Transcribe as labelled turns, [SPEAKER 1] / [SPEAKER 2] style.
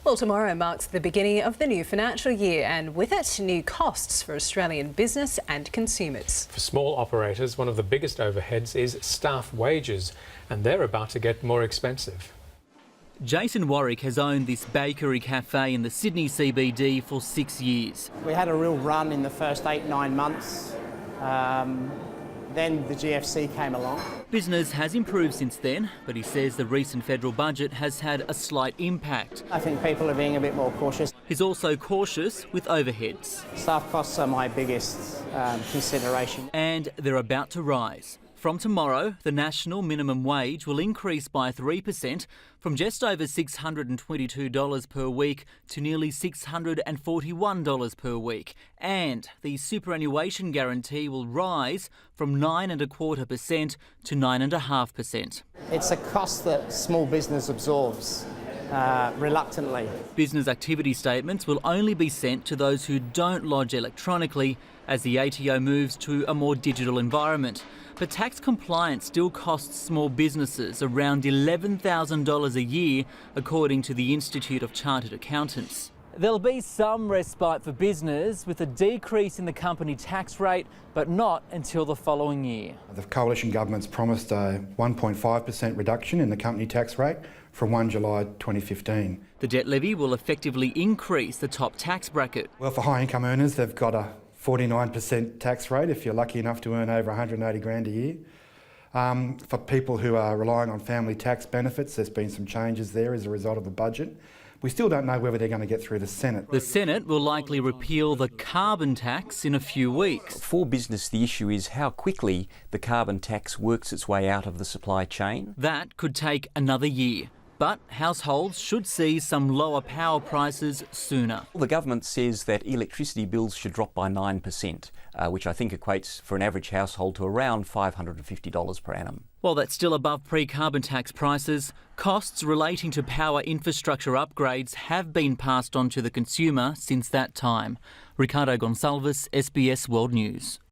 [SPEAKER 1] Well, tomorrow marks the beginning of the new financial year, and with it, new costs for Australian business and consumers.
[SPEAKER 2] For small operators, one of the biggest overheads is staff wages, and they're about to get more expensive.
[SPEAKER 3] Jason Warwick has owned this bakery cafe in the Sydney CBD for 6 years.
[SPEAKER 4] We had a real run in the first 8-9 months. Then the GFC came along.
[SPEAKER 3] Business has improved since then, but he says the recent federal budget has had a slight impact.
[SPEAKER 4] I think people are being a bit more cautious.
[SPEAKER 3] He's also cautious with overheads.
[SPEAKER 4] Staff costs are my biggest consideration.
[SPEAKER 3] And they're about to rise. From tomorrow, the national minimum wage will increase by 3%, from just over $622 per week to nearly $641 per week. And the superannuation guarantee will rise from 9.25% to 9.5%.
[SPEAKER 4] It's a cost that small business absorbs reluctantly.
[SPEAKER 3] Business activity statements will only be sent to those who don't lodge electronically as the ATO moves to a more digital environment. But tax compliance still costs small businesses around $11,000 a year, according to the Institute of Chartered Accountants. There'll be some respite for business with a decrease in the company tax rate, but not until the following year.
[SPEAKER 5] The coalition government's promised a 1.5% reduction in the company tax rate from 1 July 2015.
[SPEAKER 3] The debt levy will effectively increase the top tax bracket.
[SPEAKER 5] Well, for high income earners, they've got a 49% tax rate if you're lucky enough to earn over 180 grand a year. For people who are relying on family tax benefits, there's been some changes there as a result of the budget. We still don't know whether they're going to get through the Senate.
[SPEAKER 3] The Senate will likely repeal the carbon tax in a few weeks.
[SPEAKER 6] For business, the issue is how quickly the carbon tax works its way out of the supply chain.
[SPEAKER 3] That could take another year. But households should see some lower power prices sooner.
[SPEAKER 6] The government says that electricity bills should drop by 9%, which I think equates for an average household to around $550 per annum.
[SPEAKER 3] While that's still above pre-carbon tax prices, costs relating to power infrastructure upgrades have been passed on to the consumer since that time. Ricardo Goncalves, SBS World News.